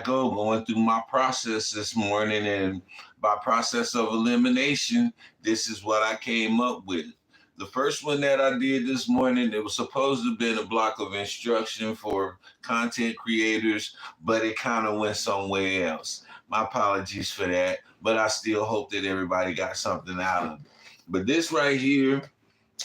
go, going through my process this morning, and by process of elimination, this is what I came up with. The first one that I did this morning, it was supposed to have been a block of instruction for content creators, but it kind of went somewhere else. My apologies for that, but I still hope that everybody got something out of it. But this right here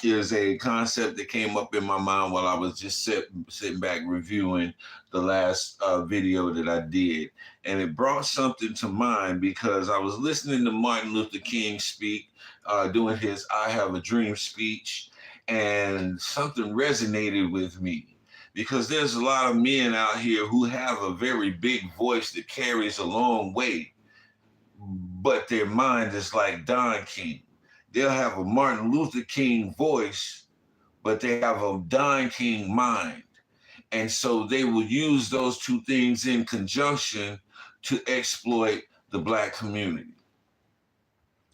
is a concept that came up in my mind while I was just sitting back reviewing the last video that I did. And it brought something to mind because I was listening to Martin Luther King speak, doing his I Have a Dream speech, and something resonated with me. Because there's a lot of men out here who have a very big voice that carries a long way, but their mind is like Don King. They'll have a Martin Luther King voice, but they have a Don King mind. And so they will use those two things in conjunction to exploit the Black community.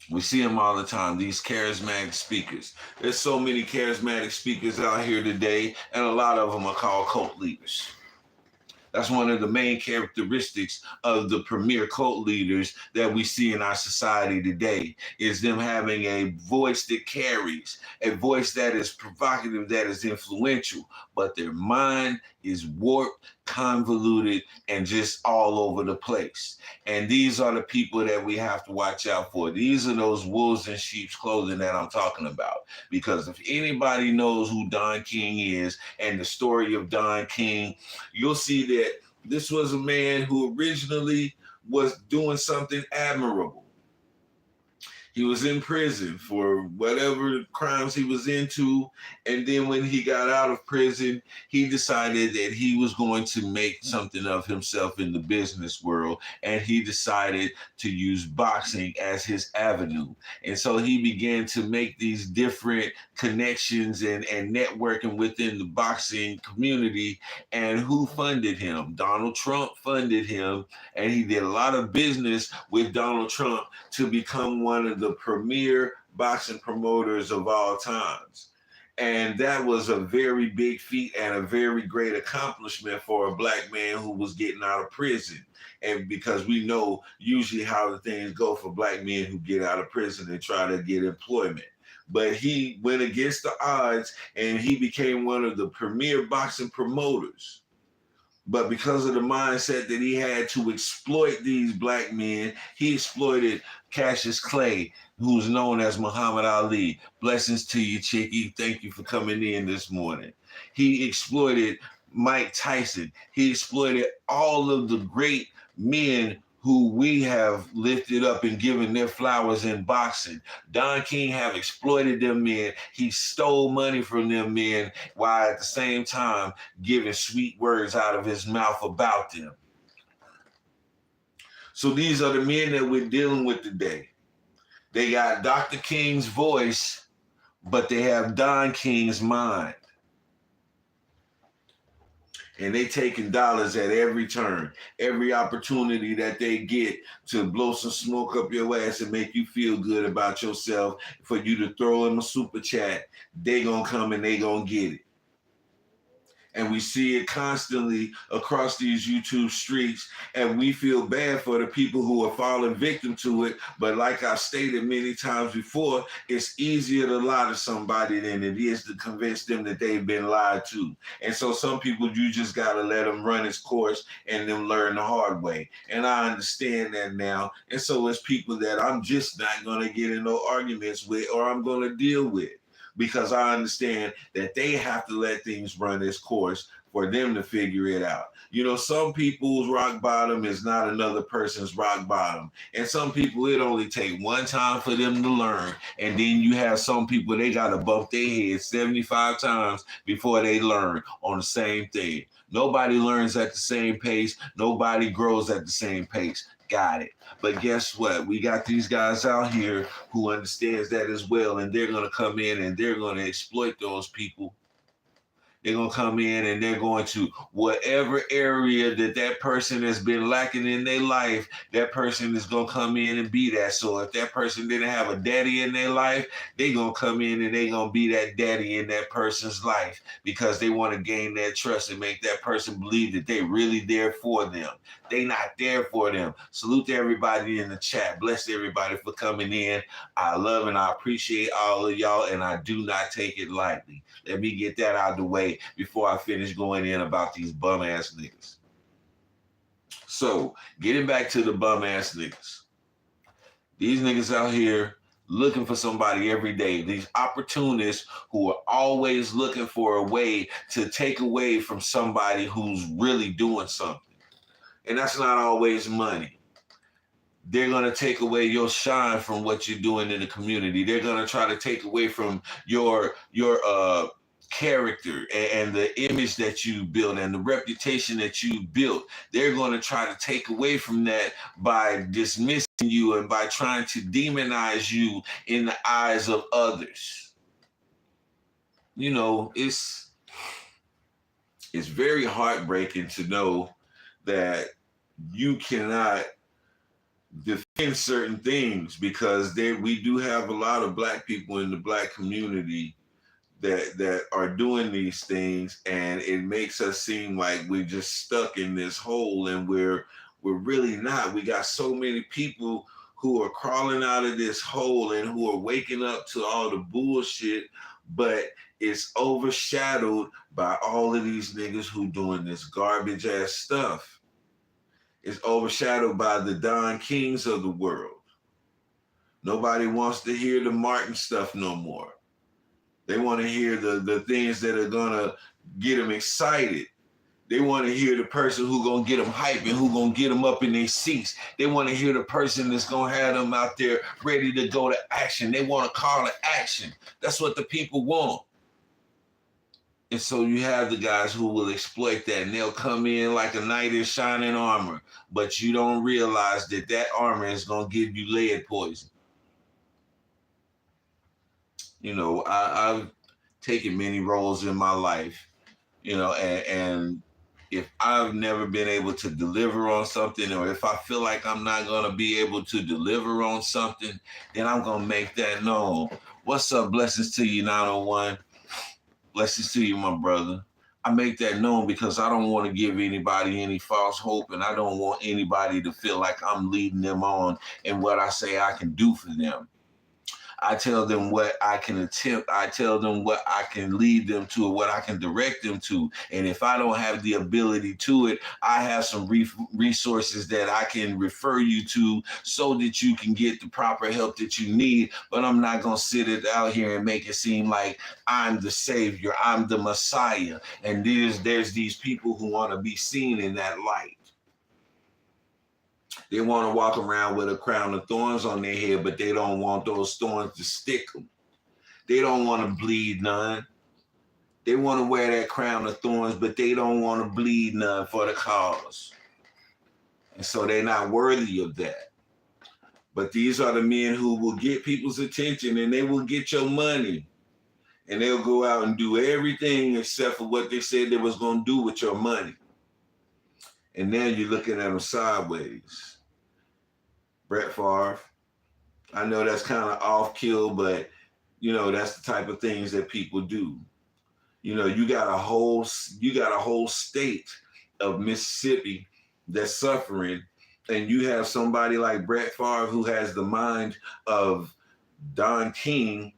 We see them all the time, these charismatic speakers. There's so many charismatic speakers out here today, and a lot of them are called cult leaders. That's one of the main characteristics of the premier cult leaders that we see in our society today, is them having a voice that carries, a voice that is provocative, that is influential, but their mind is warped, convoluted, and just all over the place. And these are the people that we have to watch out for. These are those wolves in sheep's clothing that I'm talking about. Because if anybody knows who Don King is and the story of Don King, you'll see that this was a man who originally was doing something admirable. He was in prison for whatever crimes he was into. And then when he got out of prison, he decided that he was going to make something of himself in the business world. And he decided to use boxing as his avenue. And so he began to make these different connections and networking within the boxing community. And who funded him? Donald Trump funded him. And he did a lot of business with Donald Trump to become one of the premier boxing promoters of all times. And that was a very big feat and a very great accomplishment for a Black man who was getting out of prison. And because we know usually how the things go for Black men who get out of prison and try to get employment. But he went against the odds and he became one of the premier boxing promoters. But because of the mindset that he had to exploit these Black men, he exploited Cassius Clay, who's known as Muhammad Ali. Blessings to you, Chicky. Thank you for coming in this morning. He exploited Mike Tyson. He exploited all of the great men who we have lifted up and given their flowers in boxing. Don King have exploited them men. He stole money from them men while at the same time giving sweet words out of his mouth about them. So these are the men that we're dealing with today. They got Dr. King's voice, but they have Don King's mind. And they taking dollars at every turn, every opportunity that they get to blow some smoke up your ass and make you feel good about yourself, for you to throw in a super chat, they gonna come and they gonna get it. And we see it constantly across these YouTube streets, and we feel bad for the people who are falling victim to it. But like I've stated many times before, it's easier to lie to somebody than it is to convince them that they've been lied to. And so some people, you just got to let them run its course and then learn the hard way. And I understand that now. And so it's people that I'm just not going to get in no arguments with, or I'm going to deal with, because I understand that they have to let things run its course for them to figure it out. You know, some people's rock bottom is not another person's rock bottom. And some people, it only take one time for them to learn. And then you have some people, they got to bump their head 75 times before they learn on the same thing. Nobody learns at the same pace. Nobody grows at the same pace. Got it. But guess what? We got these guys out here who understands that as well, and they're going to come in and they're going to exploit those people. They're going to come in and they're going to whatever area that person has been lacking in their life, that person is going to come in and be that. So if that person didn't have a daddy in their life, they're going to come in and they're going to be that daddy in that person's life because they want to gain their trust and make that person believe that they're really there for them. They not there for them. Salute to everybody in the chat. Bless everybody for coming in. I love and I appreciate all of y'all, and I do not take it lightly. Let me get that out of the way before I finish going in about these bum ass niggas. So, getting back to the bum ass niggas. These niggas out here looking for somebody every day. These opportunists who are always looking for a way to take away from somebody who's really doing something. And that's not always money. They're going to take away your shine from what you're doing in the community. They're going to try to take away from your character and the image that you built and the reputation that you built. They're going to try to take away from that by dismissing you and by trying to demonize you in the eyes of others. You know, it's very heartbreaking to know that you cannot defend certain things because we do have a lot of Black people in the Black community that are doing these things, and it makes us seem like we're just stuck in this hole, and we're really not. We got so many people who are crawling out of this hole and who are waking up to all the bullshit, but it's overshadowed by all of these niggas who doing this garbage ass stuff. It's overshadowed by the Don Kings of the world. Nobody wants to hear the Martin stuff no more. They want to hear the things that are going to get them excited. They want to hear the person who going to get them hyped and who going to get them up in their seats. They want to hear the person that's going to have them out there ready to go to action. They want a call to action. That's what the people want. And so you have the guys who will exploit that, and they'll come in like a knight in shining armor, but you don't realize that armor is going to give you lead poison. You know, I've taken many roles in my life, you know, and if I've never been able to deliver on something, or if I feel like I'm not going to be able to deliver on something, then I'm going to make that known. What's up? Blessings to you, 901. Blessings to you, my brother. I make that known because I don't want to give anybody any false hope, and I don't want anybody to feel like I'm leading them on in what I say I can do for them. I tell them what I can attempt. I tell them what I can lead them to, or what I can direct them to. And if I don't have the ability to it, I have some resources that I can refer you to so that you can get the proper help that you need. But I'm not going to sit it out here and make it seem like I'm the savior, I'm the Messiah. And there's these people who want to be seen in that light. They want to walk around with a crown of thorns on their head, but they don't want those thorns to stick them. They don't want to bleed none. They want to wear that crown of thorns, but they don't want to bleed none for the cause. And so they're not worthy of that. But these are the men who will get people's attention, and they will get your money. And they'll go out and do everything except for what they said they was going to do with your money. And now you're looking at them sideways. Brett Favre. I know that's kind of off-kill, but, you know, that's the type of things that people do. You know, you got a whole state of Mississippi that's suffering, and you have somebody like Brett Favre who has the mind of Don King,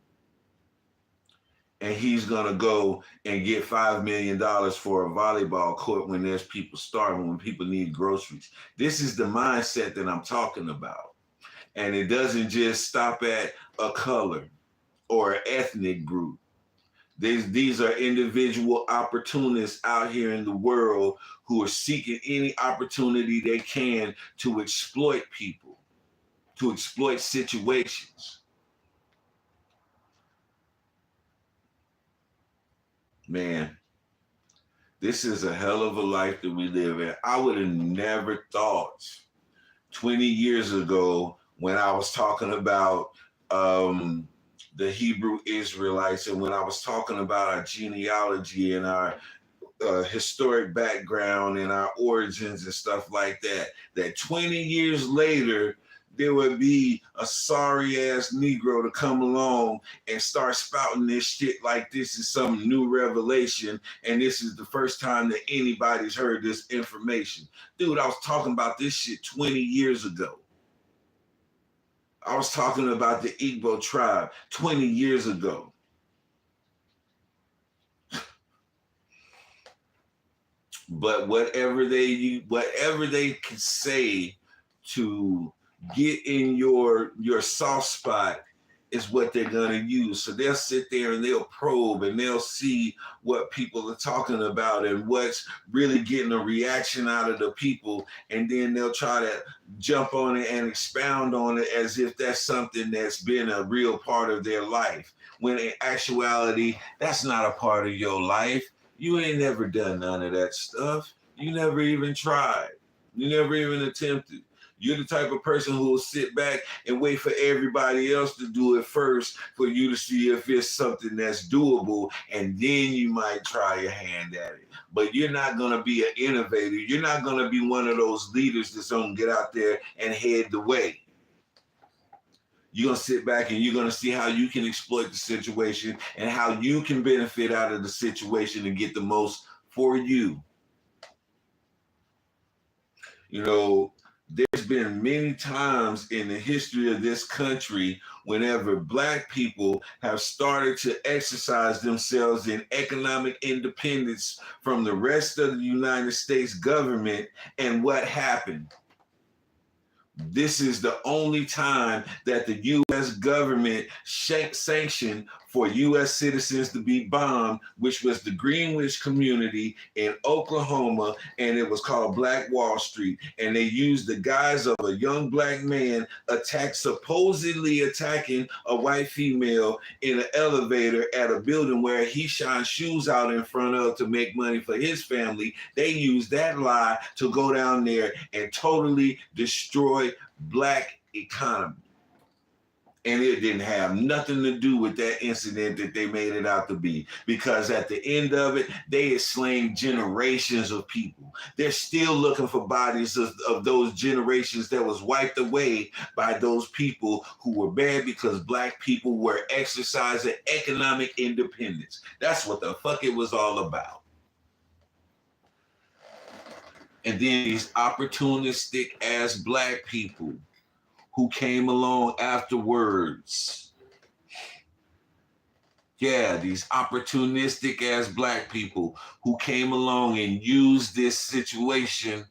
and he's going to go and get $5 million for a volleyball court when there's people starving, when people need groceries. This is the mindset that I'm talking about. And it doesn't just stop at a color or an ethnic group. These are individual opportunists out here in the world who are seeking any opportunity they can to exploit people, to exploit situations. Man, this is a hell of a life that we live in. I would have never thought 20 years ago when I was talking about the Hebrew Israelites. And when I was talking about our genealogy and our historic background and our origins and stuff like that, that 20 years later, there would be a sorry ass Negro to come along and start spouting this shit like this is some new revelation. And this is the first time that anybody's heard this information. Dude, I was talking about this shit 20 years ago. I was talking about the Igbo tribe 20 years ago. But whatever they can say to get in your soft spot is what they're going to use. So they'll sit there and they'll probe and they'll see what people are talking about and what's really getting a reaction out of the people. And then they'll try to jump on it and expound on it as if that's something that's been a real part of their life. When in actuality, that's not a part of your life. You ain't never done none of that stuff. You never even tried. You never even attempted. You're the type of person who will sit back and wait for everybody else to do it first for you to see if it's something that's doable, and then you might try your hand at it. But you're not going to be an innovator. You're not going to be one of those leaders that's going to get out there and head the way. You're going to sit back and you're going to see how you can exploit the situation and how you can benefit out of the situation and get the most for you. You know, there's been many times in the history of this country whenever Black people have started to exercise themselves in economic independence from the rest of the United States government, and what happened? This is the only time that the U.S. government sanctioned for U.S. citizens to be bombed, which was the Greenwich community in Oklahoma, and it was called Black Wall Street. And they used the guise of a young Black man supposedly attacking a white female in an elevator at a building where he shined shoes out in front of to make money for his family. They used that lie to go down there and totally destroy Black economy. And it didn't have nothing to do with that incident that they made it out to be, because at the end of it, they had slain generations of people. They're still looking for bodies of those generations that was wiped away by those people who were bad because Black people were exercising economic independence. That's what the fuck it was all about. And then these opportunistic ass Black people who came along afterwards. Yeah, these opportunistic ass Black people who came along and used this situation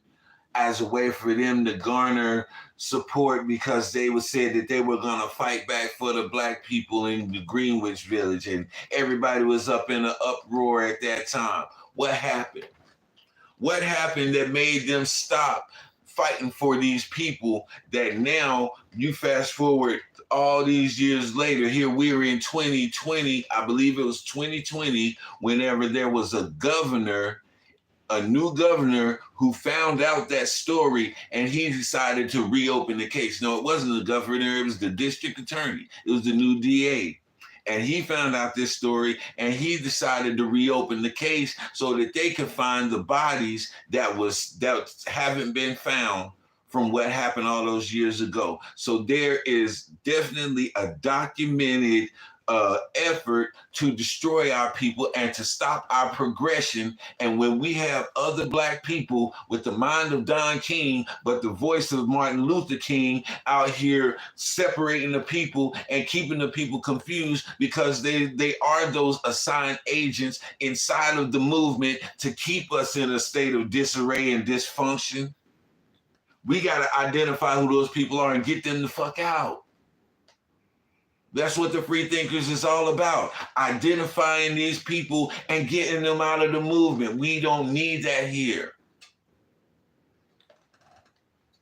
as a way for them to garner support because they would say that they were going to fight back for the Black people in the Greenwich Village, and everybody was up in an uproar at that time. What happened? What happened that made them stop fighting for these people that now you fast forward all these years later, here we are in 2020, I believe it was 2020, whenever there was a new governor who found out that story and he decided to reopen the case. No, it wasn't the governor, it was the district attorney. It was the new DA. And he found out this story and he decided to reopen the case so that they could find the bodies that haven't been found from what happened all those years ago. So there is definitely a documented effort to destroy our people and to stop our progression. And when we have other Black people with the mind of Don King, but the voice of Martin Luther King out here separating the people and keeping the people confused because they are those assigned agents inside of the movement to keep us in a state of disarray and dysfunction, we got to identify who those people are and get them the fuck out. That's what the Free Thinkers is all about. Identifying these people and getting them out of the movement. We don't need that here.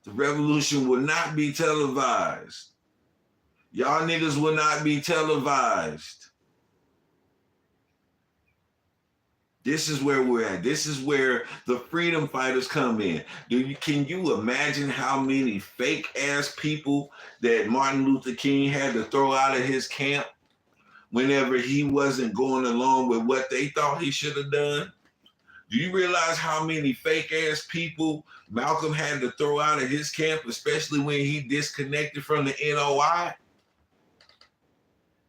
The revolution will not be televised. Y'all niggas will not be televised. This is where we're at. This is where the freedom fighters come in. Can you imagine how many fake ass people that Martin Luther King had to throw out of his camp whenever he wasn't going along with what they thought he should have done? Do you realize how many fake ass people Malcolm had to throw out of his camp, especially when he disconnected from the NOI?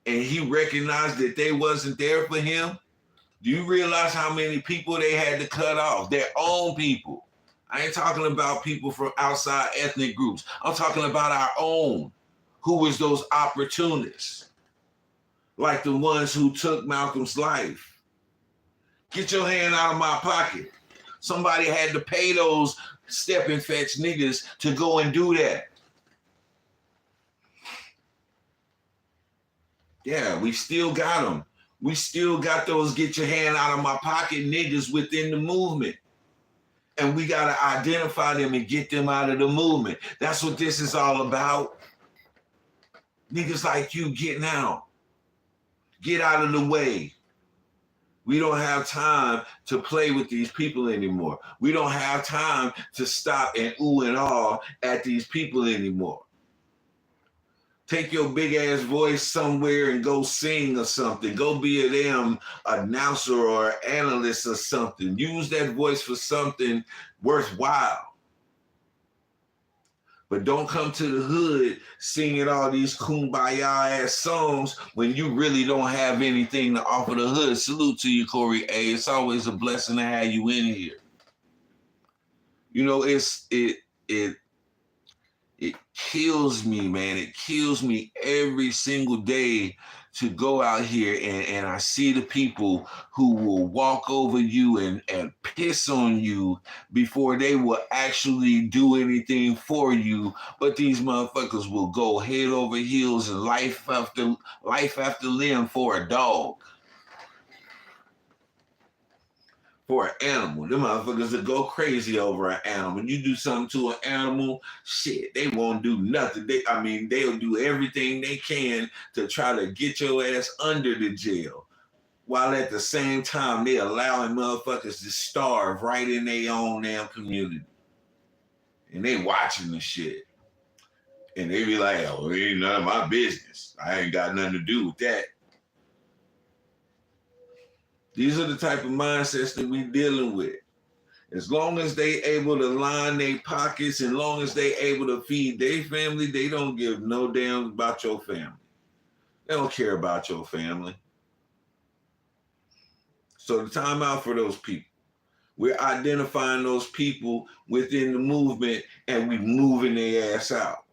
And he recognized that they wasn't there for him? Do you realize how many people they had to cut off? Their own people. I ain't talking about people from outside ethnic groups. I'm talking about our own. Who was those opportunists? Like the ones who took Malcolm's life. Get your hand out of my pocket. Somebody had to pay those step and fetch niggas to go and do that. Yeah, we still got them. We still got those get your hand out of my pocket niggas within the movement. And we got to identify them and get them out of the movement. That's what this is all about. Niggas like you getting out. Get out of the way. We don't have time to play with these people anymore. We don't have time to stop and ooh and ah at these people anymore. Take your big ass voice somewhere and go sing or something. Go be a damn announcer or analyst or something. Use that voice for something worthwhile. But don't come to the hood singing all these kumbaya ass songs when you really don't have anything to offer the hood. Salute to you, Corey A. It's always a blessing to have you in here. You know, it kills me, man. It kills me every single day to go out here and I see the people who will walk over you and piss on you before they will actually do anything for you. But these motherfuckers will go head over heels and life after limb for a dog. For an animal. Them motherfuckers that go crazy over an animal. You do something to an animal, shit, they won't do nothing. They'll do everything they can to try to get your ass under the jail. While at the same time, they allowing motherfuckers to starve right in their own damn community. And they watching the shit. And they be like, oh, it ain't none of my business. I ain't got nothing to do with that. These are the type of mindsets that we dealing with. As long as they able to line their pockets, and long as they able to feed their family, they don't give no damn about your family. They don't care about your family. So the time out for those people. We're identifying those people within the movement and we moving their ass out.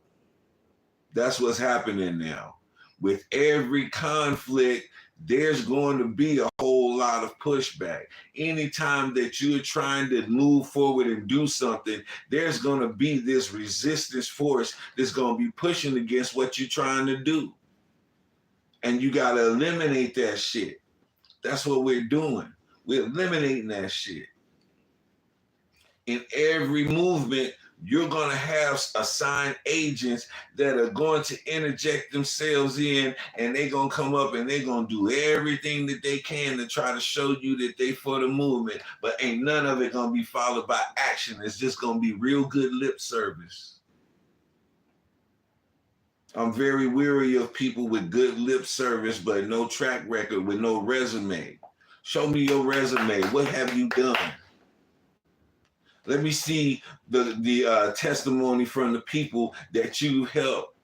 That's what's happening now. With every conflict, there's going to be a whole lot of pushback. Anytime that you're trying to move forward and do something, there's going to be this resistance force that's going to be pushing against what you're trying to do. And you got to eliminate that shit. That's what we're doing. We're eliminating that shit. In every movement, you're going to have assigned agents that are going to interject themselves in, and they're going to come up and they're going to do everything that they can to try to show you that they for the movement, but ain't none of it going to be followed by action. It's just going to be real good lip service. I'm very weary of people with good lip service, but no track record, with no resume. Show me your resume. What have you done? Let me see the testimony from the people that you helped.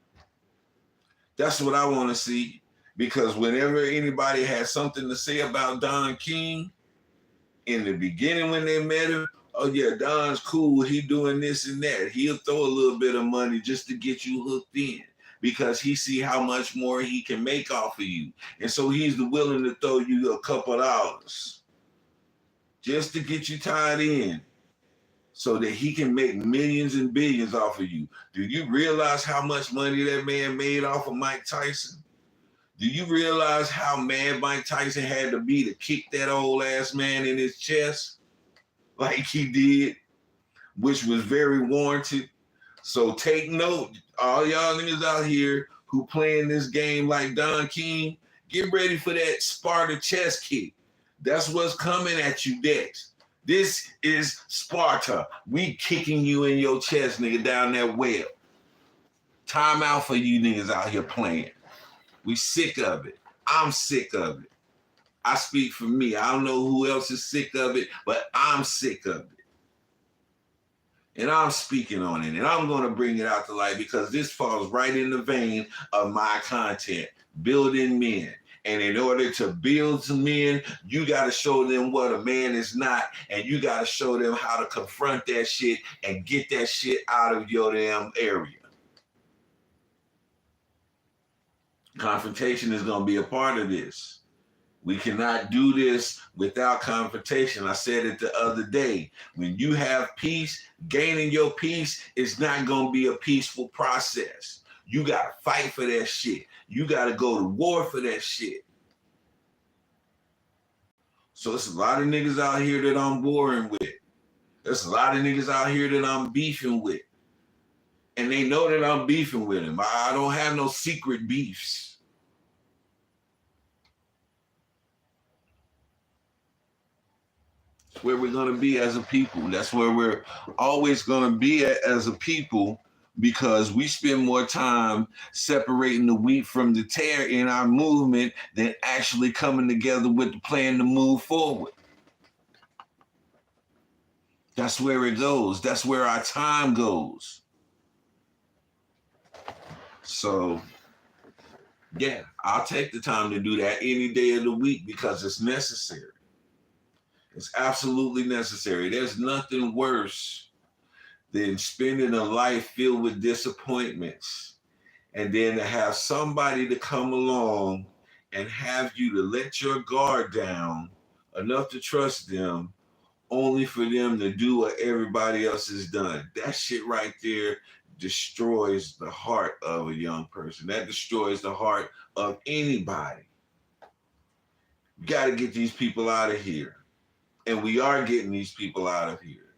That's what I want to see. Because whenever anybody has something to say about Don King, in the beginning when they met him, oh yeah, Don's cool, he doing this and that. He'll throw a little bit of money just to get you hooked in, because he see how much more he can make off of you. And so he's willing to throw you a couple dollars just to get you tied in, so that he can make millions and billions off of you. Do you realize how much money that man made off of Mike Tyson? Do you realize how mad Mike Tyson had to be to kick that old ass man in his chest like he did, which was very warranted? So take note, all y'all niggas out here who playing this game like Don King, get ready for that Sparta chest kick. That's what's coming at you next. This is Sparta. We kicking you in your chest, nigga, down that well. Time out for you niggas out here playing. We sick of it. I'm sick of it. I speak for me. I don't know who else is sick of it, but I'm sick of it. And I'm speaking on it, and I'm going to bring it out to light because this falls right in the vein of my content, building men. And in order to build some men, you got to show them what a man is not, and you got to show them how to confront that shit and get that shit out of your damn area. Confrontation is going to be a part of this. We cannot do this without confrontation. I said it the other day. When you have peace, gaining your peace is not going to be a peaceful process. You got to fight for that shit. You got to go to war for that shit. So there's a lot of niggas out here that I'm warring with. There's a lot of niggas out here that I'm beefing with. And they know that I'm beefing with them. I don't have no secret beefs. That's where we're going to be as a people. That's where we're always going to be at as a people, because we spend more time separating the wheat from the tare in our movement than actually coming together with the plan to move forward. That's where it goes. That's where our time goes. So, yeah, I'll take the time to do that any day of the week because it's necessary. It's absolutely necessary. There's nothing worse than spending a life filled with disappointments and then to have somebody to come along and have you to let your guard down enough to trust them only for them to do what everybody else has done. That shit right there destroys the heart of a young person. That destroys the heart of anybody. We got to get these people out of here. And we are getting these people out of here.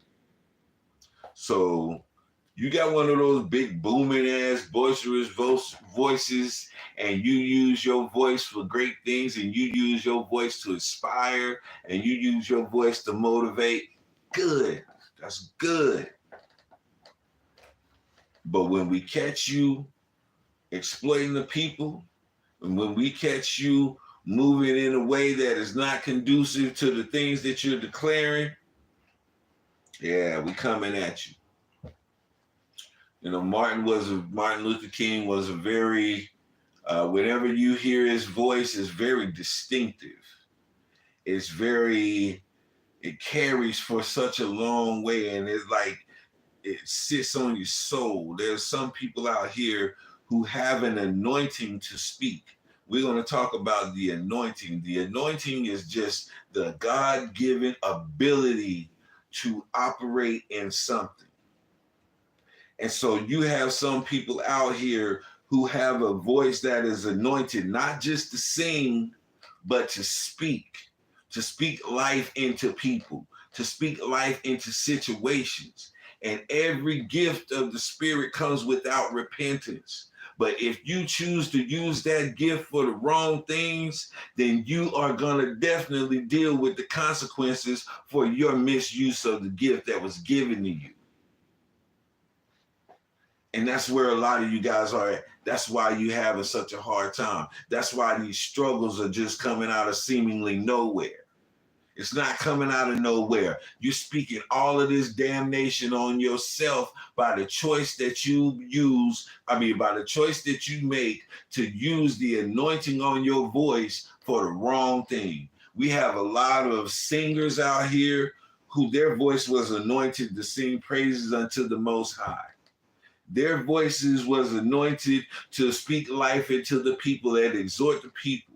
So you got one of those big booming ass boisterous voices, and you use your voice for great things, and you use your voice to inspire, and you use your voice to motivate. Good. That's good. But when we catch you exploiting the people, and when we catch you moving in a way that is not conducive to the things that you're declaring, yeah, we coming at you. You know, Martin Luther King was a very, whenever you hear his voice, is very distinctive. It's very, it carries for such a long way, and it's like, it sits on your soul. There's some people out here who have an anointing to speak. We're going to talk about the anointing. The anointing is just the God-given ability to operate in something. And so you have some people out here who have a voice that is anointed, not just to sing, but to speak life into people, to speak life into situations. And every gift of the Spirit comes without repentance. But if you choose to use that gift for the wrong things, then you are going to definitely deal with the consequences for your misuse of the gift that was given to you. And that's where a lot of you guys are at. That's why you having such a hard time. That's why these struggles are just coming out of seemingly nowhere. It's not coming out of nowhere. You're speaking all of this damnation on yourself by the choice that you by the choice that you make to use the anointing on your voice for the wrong thing. We have a lot of singers out here who their voice was anointed to sing praises unto the Most High. Their voices was anointed to speak life into the people and exhort the people.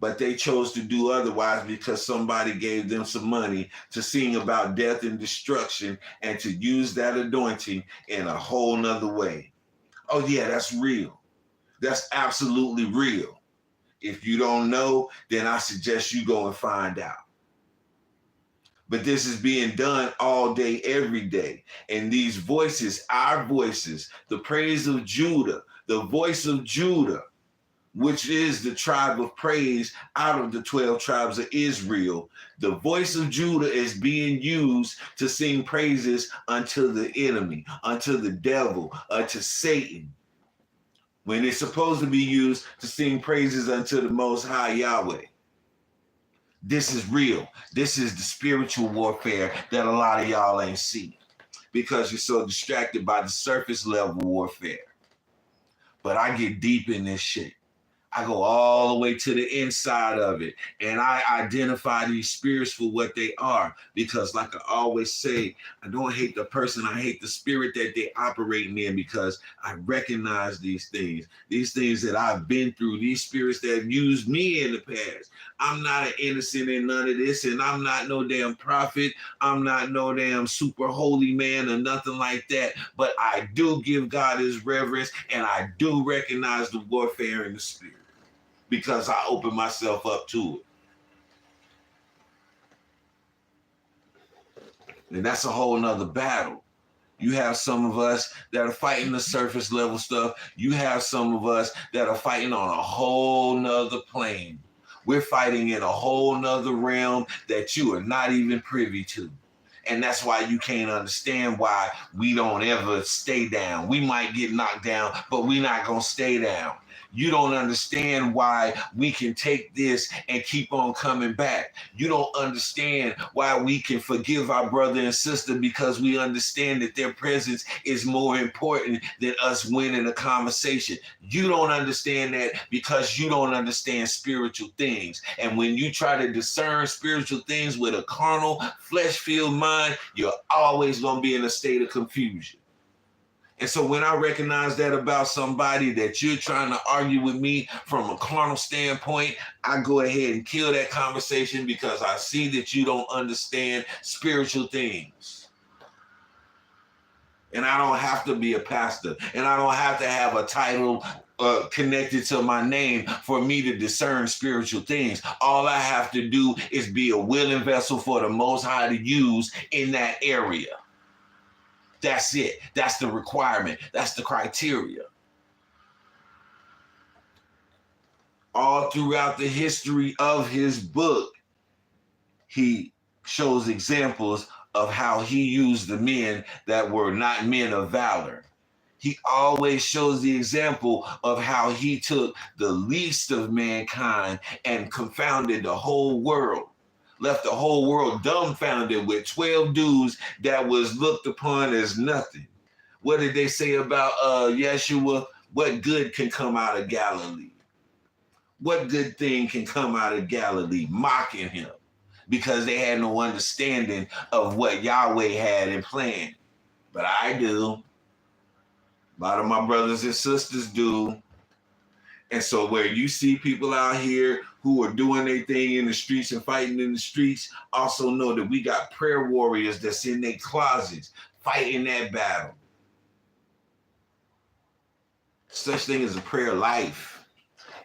But they chose to do otherwise because somebody gave them some money to sing about death and destruction and to use that anointing in a whole nother way. Oh yeah, that's real. That's absolutely real. If you don't know, then I suggest you go and find out. But this is being done all day, every day. And these voices, our voices, the praise of Judah, the voice of Judah, which is the tribe of praise out of the 12 tribes of Israel. The voice of Judah is being used to sing praises unto the enemy, unto the devil, unto Satan. when it's supposed to be used to sing praises unto the Most High Yahweh. This is real. This is the spiritual warfare that a lot of y'all ain't see because you're so distracted by the surface level warfare. But I get deep in this shit. I go all the way to the inside of it, and I identify these spirits for what they are. Because, like I always say, I don't hate the person, I hate the spirit that they're operating in, because I recognize these things that I've been through, these spirits that have used me in the past. I'm not an innocent in none of this, and I'm not no damn prophet. I'm not no damn super holy man or nothing like that. But I do give God his reverence, and I do recognize the warfare in the spirit, because I open myself up to it. And that's a whole nother battle. You have some of us that are fighting the surface level stuff. You have some of us that are fighting on a whole nother plane. We're fighting in a whole nother realm that you are not even privy to. And that's why you can't understand why we don't ever stay down. We might get knocked down, but we're not going to stay down. You don't understand why we can take this and keep on coming back. You don't understand why we can forgive our brother and sister, because we understand that their presence is more important than us winning a conversation. You don't understand that because you don't understand spiritual things. And when you try to discern spiritual things with a carnal, flesh-filled mind, you're always going to be in a state of confusion. And so when I recognize that about somebody, that you're trying to argue with me from a carnal standpoint, I go ahead and kill that conversation, because I see that you don't understand spiritual things. And I don't have to be a pastor, and I don't have to have a title connected to my name for me to discern spiritual things. All I have to do is be a willing vessel for the Most High to use in that area. That's it. That's the requirement. That's the criteria. All throughout the history of his book, he shows examples of how he used the men that were not men of valor. He always shows the example of how he took the least of mankind and confounded the whole world. Left the whole world dumbfounded with 12 dudes that was looked upon as nothing. What did they say about Yeshua? What good can come out of Galilee? What good thing can come out of Galilee? Mocking him, because they had no understanding of what Yahweh had in plan. But I do. A lot of my brothers and sisters do. And so where you see people out here who are doing their thing in the streets and fighting in the streets, also know that we got prayer warriors that's in their closets fighting that battle. Such thing as a prayer life.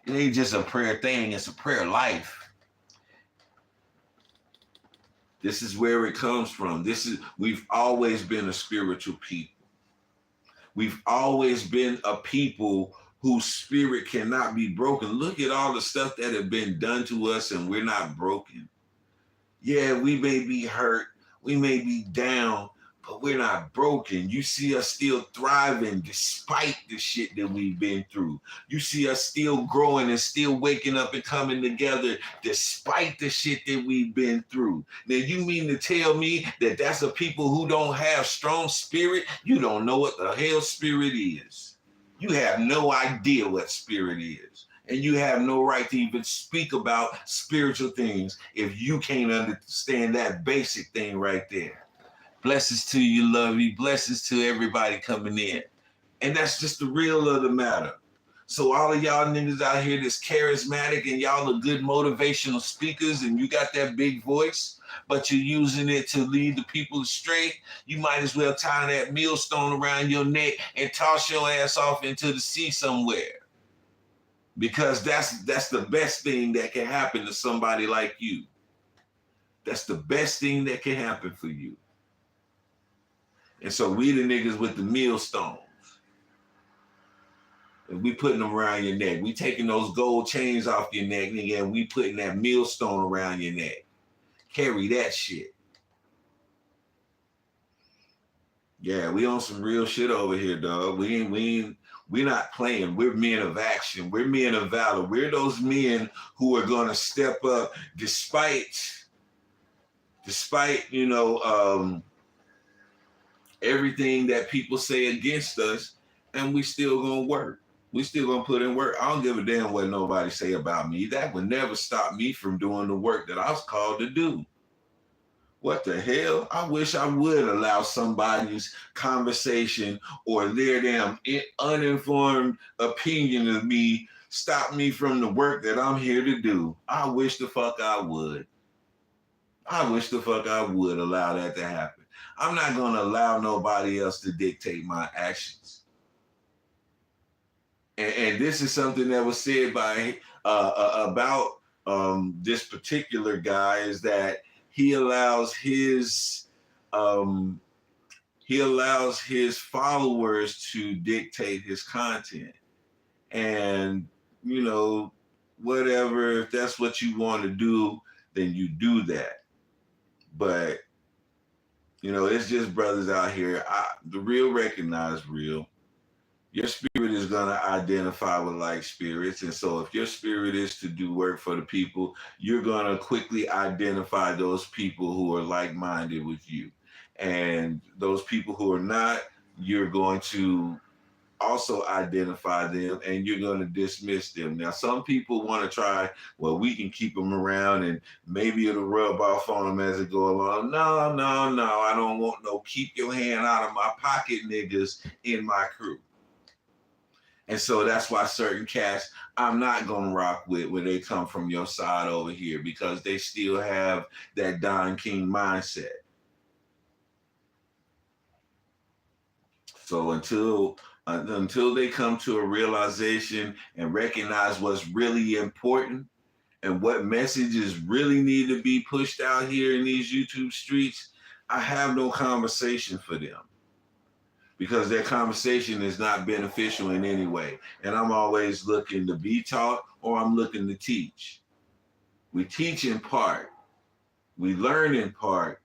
It ain't just a prayer thing, it's a prayer life. This is where it comes from. We've always been a spiritual people. We've always been a people whose spirit cannot be broken. Look at all the stuff that have been done to us, and we're not broken. Yeah, we may be hurt, we may be down, but we're not broken. You see us still thriving despite the shit that we've been through. You see us still growing and still waking up and coming together despite the shit that we've been through. Now, you mean to tell me that that's a people who don't have strong spirit? You don't know what the hell spirit is. You have no idea what spirit is. And you have no right to even speak about spiritual things if you can't understand that basic thing right there. Blessings to you, Lovey. Blessings to everybody coming in. And that's just the real of the matter. So all of y'all niggas out here that's charismatic and y'all are good motivational speakers and you got that big voice, but you're using it to lead the people astray, you might as well tie that millstone around your neck and toss your ass off into the sea somewhere. Because that's the best thing that can happen to somebody like you. That's the best thing that can happen for you. And so we the niggas with the millstones. And we putting them around your neck. We taking those gold chains off your neck, nigga, and we putting that millstone around your neck. Carry that shit. Yeah, we on some real shit over here, dog. We We're not playing. We're men of action. We're men of valor. We're those men who are going to step up despite everything that people say against us, and we still gonna work. We still gonna put in work. I don't give a damn what nobody say about me. That would never stop me from doing the work that I was called to do. What the hell? I wish I would allow somebody's conversation or their damn uninformed opinion of me stop me from the work that I'm here to do. I wish the fuck I would. I wish the fuck I would allow that to happen. I'm not going to allow nobody else to dictate my actions. And this is something that was said by about this particular guy, is that he allows his followers to dictate his content. And whatever, if that's what you want to do, then you do that. But it's just brothers out here. The real recognize real. Your spirit is going to identify with like spirits. And so if your spirit is to do work for the people, you're going to quickly identify those people who are like-minded with you. And those people who are not, you're going to also identify them, and you're going to dismiss them. Now, some people want to try, well, we can keep them around and maybe it'll rub off on them as it go along. No, I don't want no keep your hand out of my pocket niggas in my crew. And so that's why certain cats I'm not going to rock with when they come from your side over here, because they still have that Don King mindset. So until they come to a realization and recognize what's really important and what messages really need to be pushed out here in these YouTube streets, I have no conversation for them, because their conversation is not beneficial in any way. And I'm always looking to be taught, or I'm looking to teach. We teach in part, we learn in part,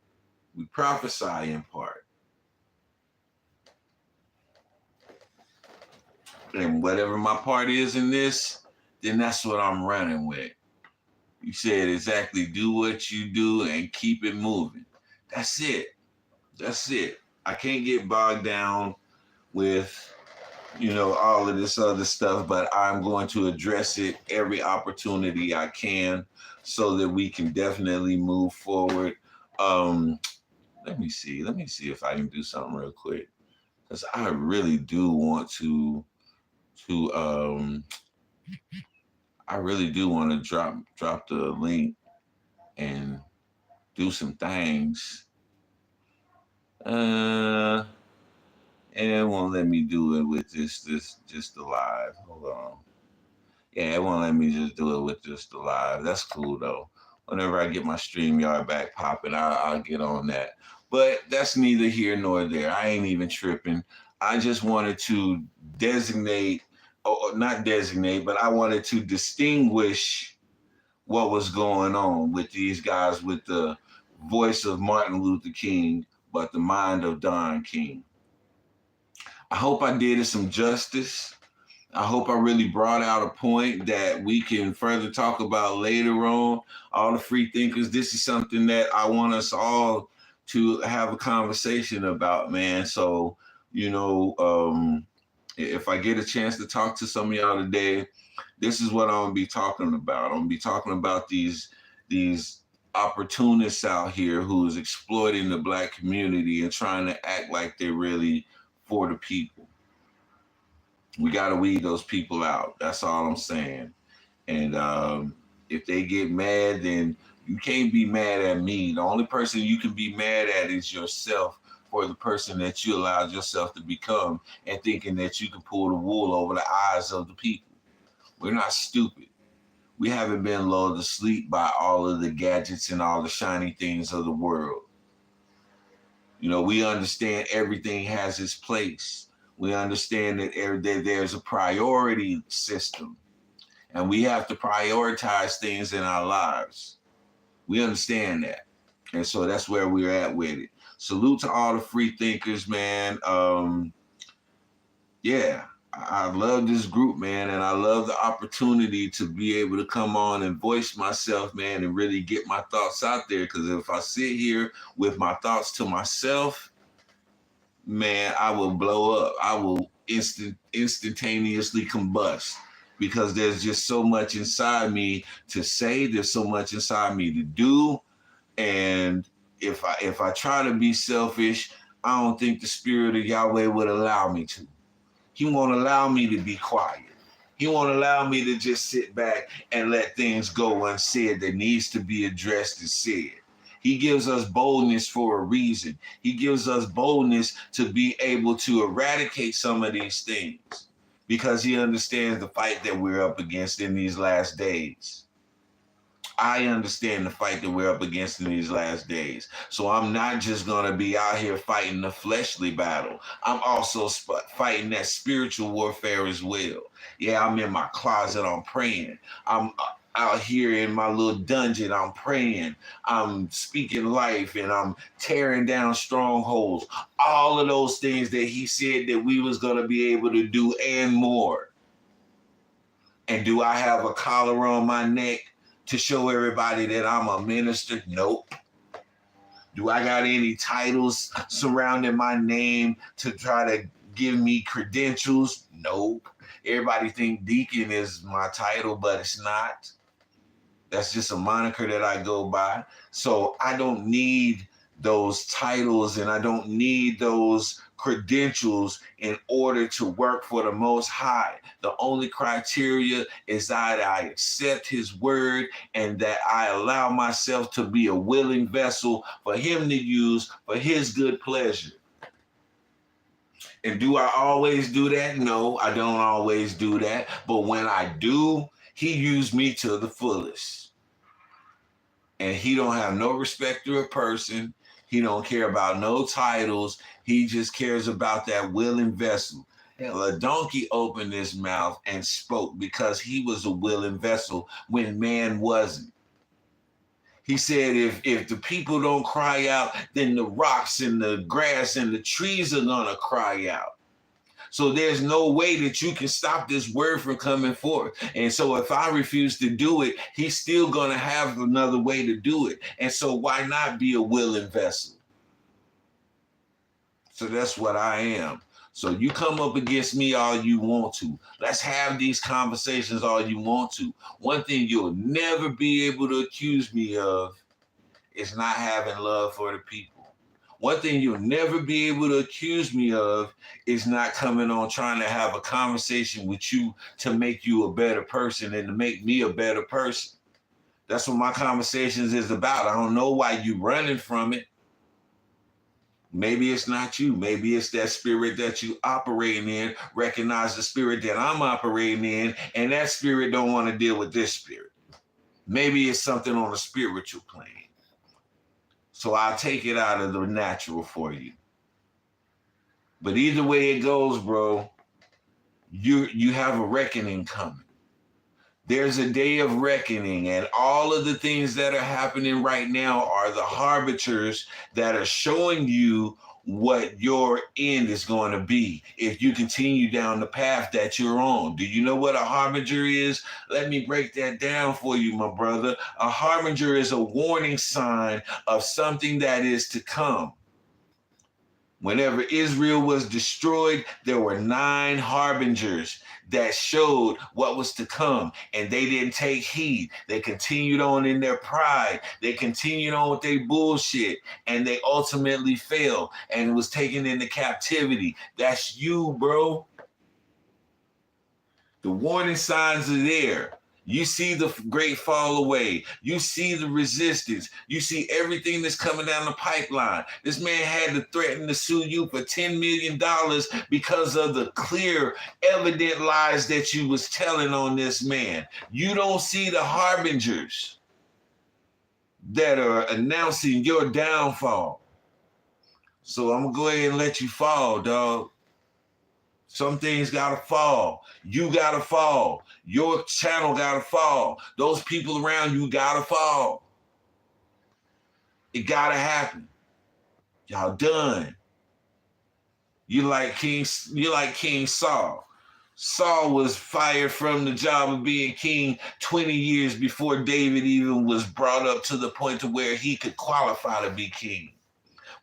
we prophesy in part. And whatever my part is in this, then that's what I'm running with. You said exactly, do what you do and keep it moving. That's it. That's it. I can't get bogged down with, all of this other stuff, but I'm going to address it every opportunity I can so that we can definitely move forward. Let me see if I can do something real quick, because I really do want to drop the link and do some things. And it won't let me do it with just the live. Hold on. Yeah, it won't let me just do it with just the live. That's cool though. Whenever I get my StreamYard back popping, I'll get on that. But that's neither here nor there. I ain't even tripping. I just wanted to but I wanted to distinguish what was going on with these guys with the voice of Martin Luther King, but the mind of Don King. I hope I did it some justice. I hope I really brought out a point that we can further talk about later on. All the free thinkers, this is something that I want us all to have a conversation about, man. So, if I get a chance to talk to some of y'all today, this is what I'm gonna be talking about. I'm gonna be talking about these opportunists out here who's exploiting the Black community and trying to act like they're really for the people. We gotta weed those people out. That's all I'm saying. And if they get mad, then you can't be mad at me. The only person you can be mad at is yourself, for the person that you allowed yourself to become, and thinking that you can pull the wool over the eyes of the people. We're not stupid. We haven't been lulled to sleep by all of the gadgets and all the shiny things of the world. We understand everything has its place. We understand that there's a priority system, and we have to prioritize things in our lives. We understand that. And so that's where we're at with it. Salute to all the free thinkers, man. Yeah, I love this group, man, and I love the opportunity to be able to come on and voice myself, man, and really get my thoughts out there. Because if I sit here with my thoughts to myself, man, I will blow up. I will instantaneously combust because there's just so much inside me to say. There's so much inside me to do, and if I try to be selfish, I don't think the spirit of Yahweh would allow me to. He won't allow me to be quiet. He won't allow me to just sit back and let things go unsaid that needs to be addressed and said. He gives us boldness for a reason. He gives us boldness to be able to eradicate some of these things because he understands the fight that we're up against in these last days. I understand the fight that we're up against in these last days. So I'm not just going to be out here fighting the fleshly battle. I'm also fighting that spiritual warfare as well. Yeah, I'm in my closet. I'm praying. I'm out here in my little dungeon. I'm praying. I'm speaking life and I'm tearing down strongholds. All of those things that he said that we was going to be able to do and more. And do I have a collar on my neck to show everybody that I'm a minister? Nope. Do I got any titles surrounding my name to try to give me credentials? Nope. Everybody think deacon is my title, but it's not. That's just a moniker that I go by. So I don't need those titles and I don't need those credentials in order to work for the Most High. The only criteria is that I accept his word and that I allow myself to be a willing vessel for him to use for his good pleasure. And do I always do that? No, I don't always do that. But when I do, he used me to the fullest. And he don't have no respect to a person. He don't care about no titles. He just cares about that willing vessel. Hell, a donkey opened his mouth and spoke because he was a willing vessel when man wasn't. He said, if the people don't cry out, then the rocks and the grass and the trees are going to cry out. So there's no way that you can stop this word from coming forth. And so if I refuse to do it, he's still going to have another way to do it. And so why not be a willing vessel? So that's what I am. So you come up against me all you want to. Let's have these conversations all you want to. One thing you'll never be able to accuse me of is not having love for the people. One thing you'll never be able to accuse me of is not coming on trying to have a conversation with you to make you a better person and to make me a better person. That's what my conversations is about. I don't know why you running from it. Maybe it's not you. Maybe it's that spirit that you operating in. Recognize the spirit that I'm operating in, and that spirit don't want to deal with this spirit. Maybe it's something on a spiritual plane. So I'll take it out of the natural for you. But either way it goes, bro, you have a reckoning coming. There's a day of reckoning, and all of the things that are happening right now are the harbingers that are showing you what your end is going to be if you continue down the path that you're on. Do you know what a harbinger is? Let me break that down for you, my brother. A harbinger is a warning sign of something that is to come. Whenever Israel was destroyed, there were 9 harbingers that showed what was to come, and they didn't take heed. They continued on in their pride. They continued on with their bullshit, and they ultimately failed and was taken into captivity. That's you, bro. The warning signs are there. You see the great fall away. You see the resistance. You see everything that's coming down the pipeline. This man had to threaten to sue you for $10 million because of the clear, evident lies that you was telling on this man. You don't see the harbingers that are announcing your downfall. So I'm going to go ahead and let you fall, dog. Some things gotta fall. You gotta fall. Your channel gotta fall. Those people around you gotta fall. It gotta happen. Y'all done. You like King Saul. Saul was fired from the job of being king 20 years before David even was brought up to the point to where he could qualify to be king.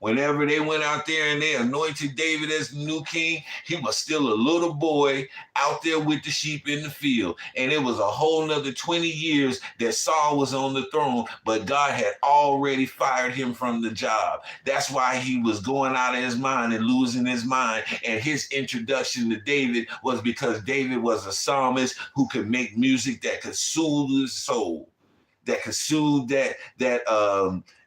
Whenever they went out there and they anointed David as the new king, he was still a little boy out there with the sheep in the field. And it was a whole nother 20 years that Saul was on the throne, but God had already fired him from the job. That's why he was going out of his mind and losing his mind. And his introduction to David was because David was a psalmist who could make music that could soothe his soul, that could soothe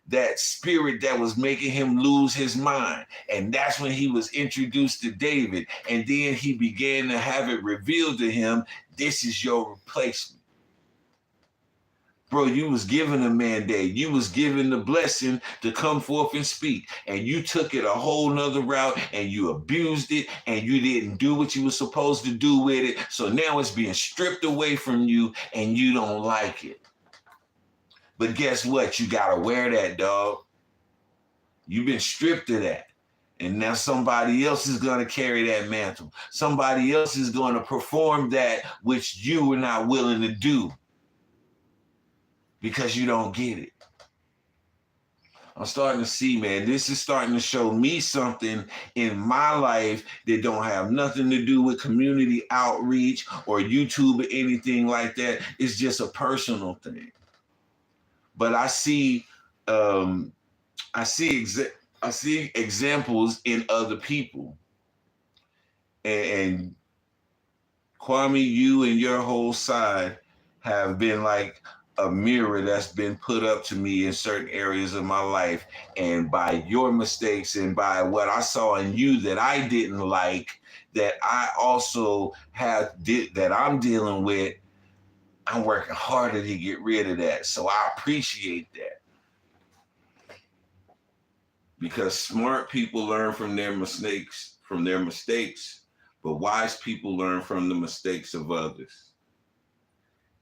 that spirit that was making him lose his mind. And that's when he was introduced to David. And then he began to have it revealed to him, this is your replacement. Bro, you was given a mandate. You was given the blessing to come forth and speak. And you took it a whole nother route and you abused it and you didn't do what you were supposed to do with it. So now it's being stripped away from you and you don't like it. But guess what? You got to wear that, dog. You've been stripped of that. And now somebody else is going to carry that mantle. Somebody else is going to perform that which you were not willing to do because you don't get it. I'm starting to see, man, this is starting to show me something in my life that don't have nothing to do with community outreach or YouTube or anything like that. It's just a personal thing. But I see examples in other people, and Kwame, you and your whole side have been like a mirror that's been put up to me in certain areas of my life, and by your mistakes and by what I saw in you that I didn't like, that I also that I'm dealing with. I'm working harder to get rid of that. So I appreciate that. Because smart people learn from their mistakes, but wise people learn from the mistakes of others.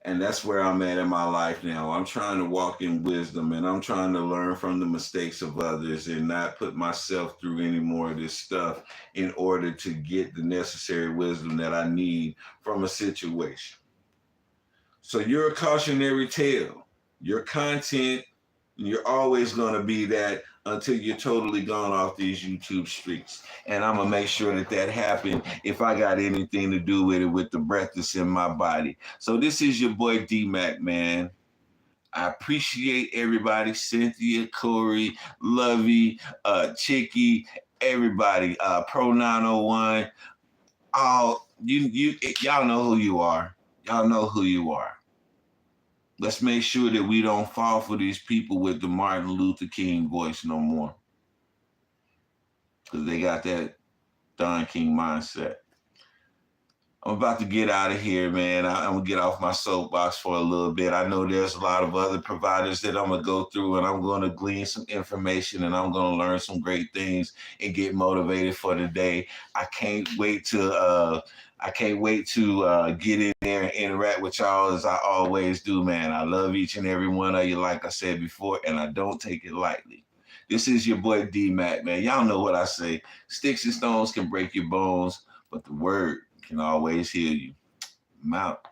And that's where I'm at in my life now. I'm trying to walk in wisdom and I'm trying to learn from the mistakes of others and not put myself through any more of this stuff in order to get the necessary wisdom that I need from a situation. So you're a cautionary tale. Your content, you're always going to be that until you're totally gone off these YouTube streets. And I'm going to make sure that happened if I got anything to do with it with the breath that's in my body. So this is your boy D-Mac, man. I appreciate everybody. Cynthia, Corey, Lovey, Chicky, everybody. Pro 901. Y'all know who you are. Y'all know who you are. Let's make sure that we don't fall for these people with the Martin Luther King voice no more. Because they got that Don King mindset. I'm about to get out of here, man. I'm going to get off my soapbox for a little bit. I know there's a lot of other providers that I'm going to go through, and I'm going to glean some information, and I'm going to learn some great things and get motivated for the day. I can't wait to get in there and interact with y'all as I always do, man. I love each and every one of you, like I said before, and I don't take it lightly. This is your boy D-Mac, man. Y'all know what I say. Sticks and stones can break your bones, but the word can always heal you. I'm out.